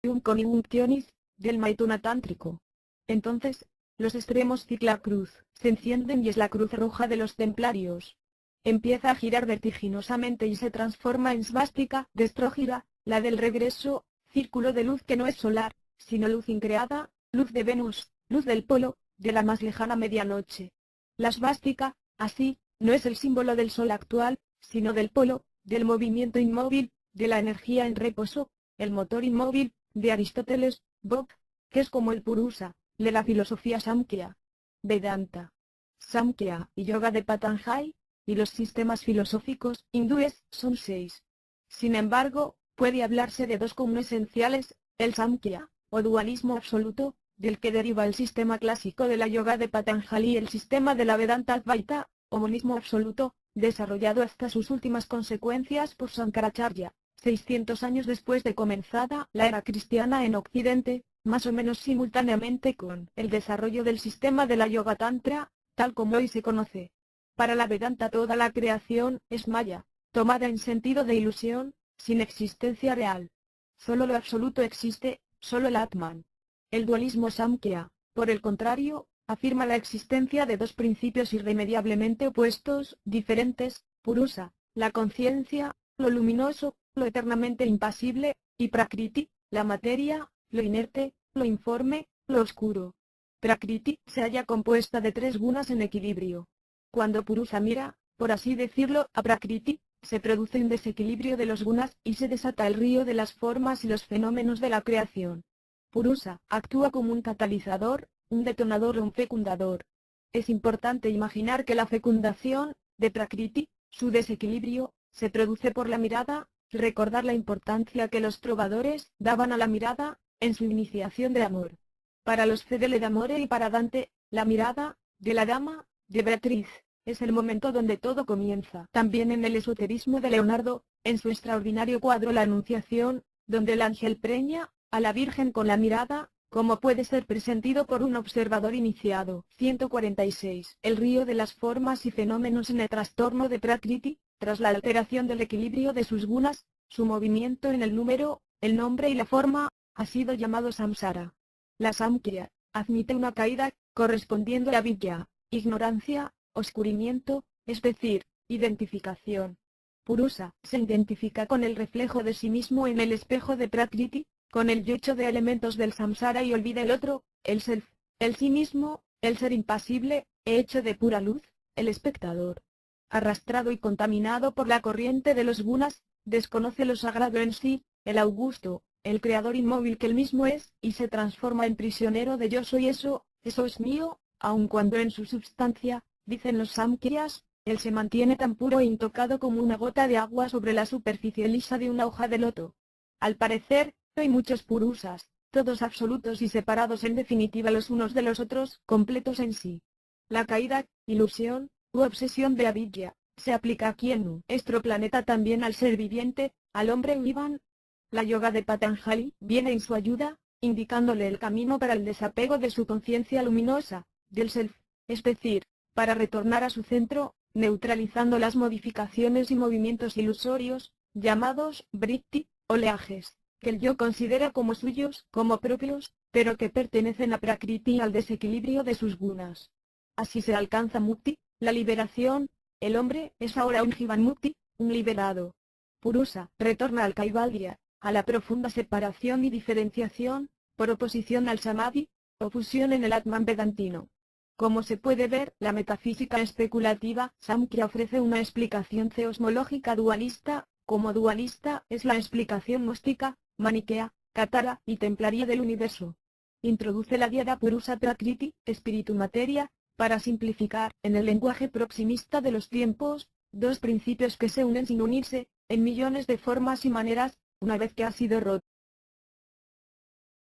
conjunctionis, del Maituna tántrico. Entonces, los extremos cicla cruz, se encienden y es la cruz roja de los templarios. Empieza a girar vertiginosamente y se transforma en svástica, destrógira, la del regreso, círculo de luz que no es solar, sino luz increada, luz de Venus, luz del polo, de la más lejana medianoche. La svástica, así, no es el símbolo del sol actual, sino del polo, del movimiento inmóvil, de la energía en reposo, el motor inmóvil, de Aristóteles, Bob, que es como el Purusa, de la filosofía Samkhya. Vedanta, Samkhya y Yoga de Patanjali, y los sistemas filosóficos hindúes son 6. Sin embargo, puede hablarse de dos como esenciales, el Samkhya, o dualismo absoluto, del que deriva el sistema clásico de la Yoga de Patanjali y el sistema de la Vedanta Advaita, o monismo absoluto, desarrollado hasta sus últimas consecuencias por Sankaracharya, 600 años después de comenzada la era cristiana en Occidente, más o menos simultáneamente con el desarrollo del sistema de la Yoga Tantra, tal como hoy se conoce. Para la Vedanta toda la creación es maya, tomada en sentido de ilusión, sin existencia real. Solo lo absoluto existe, solo el Atman. El dualismo Samkhya, por el contrario, afirma la existencia de dos principios irremediablemente opuestos, diferentes, Purusa, la conciencia, lo luminoso, lo eternamente impasible, y Prakriti, la materia, lo inerte, lo informe, lo oscuro. Prakriti se halla compuesta de 3 gunas en equilibrio. Cuando Purusa mira, por así decirlo, a Prakriti, se produce un desequilibrio de los gunas y se desata el río de las formas y los fenómenos de la creación. Purusa actúa como un catalizador, un detonador o un fecundador. Es importante imaginar que la fecundación, de Prakriti, su desequilibrio, se produce por la mirada, y recordar la importancia que los trovadores daban a la mirada, en su iniciación de amor. Para los Fedele d'Amore y para Dante, la mirada, de la dama, de Beatriz, es el momento donde todo comienza. También en el esoterismo de Leonardo, en su extraordinario cuadro La Anunciación, donde el ángel preña a la Virgen con la mirada, como puede ser presentido por un observador iniciado. 146. El río de las formas y fenómenos en el trastorno de Prakriti, tras la alteración del equilibrio de sus gunas, su movimiento en el número, el nombre y la forma, ha sido llamado samsara. La Samkhya admite una caída, correspondiendo a la vidya, ignorancia, oscurimiento, es decir, identificación. Purusa se identifica con el reflejo de sí mismo en el espejo de Prakriti, con el yocho de elementos del samsara y olvida el otro, el self, el sí mismo, el ser impasible, hecho de pura luz, el espectador. Arrastrado y contaminado por la corriente de los gunas, desconoce lo sagrado en sí, el augusto, el creador inmóvil que él mismo es, y se transforma en prisionero de yo soy eso es mío, aun cuando en su substancia, dicen los Samkhyas, él se mantiene tan puro e intocado como una gota de agua sobre la superficie lisa de una hoja de loto. Al parecer, hay muchos purusas, todos absolutos y separados en definitiva los unos de los otros, completos en sí. La caída, ilusión, u obsesión de avidya, se aplica aquí en nuestro planeta también al ser viviente, al hombre vivan. La yoga de Patanjali viene en su ayuda, indicándole el camino para el desapego de su conciencia luminosa, del self, es decir, para retornar a su centro, neutralizando las modificaciones y movimientos ilusorios, llamados vritti, oleajes, que el yo considera como suyos, como propios, pero que pertenecen a Prakriti y al desequilibrio de sus gunas. Así se alcanza mukti, la liberación. El hombre es ahora un jivan mukti, un liberado. Purusa retorna al kaivalya, a la profunda separación y diferenciación, por oposición al samadhi, o fusión en el Atman vedantino. Como se puede ver, la metafísica especulativa, Samkhya ofrece una explicación teosmológica dualista, como dualista es la explicación gnóstica, maniquea, cátara y templaria del universo. Introduce la diada Purusa Prakriti, espíritu-materia, para simplificar, en el lenguaje proximista de los tiempos, dos principios que se unen sin unirse, en millones de formas y maneras, una vez que ha sido roto.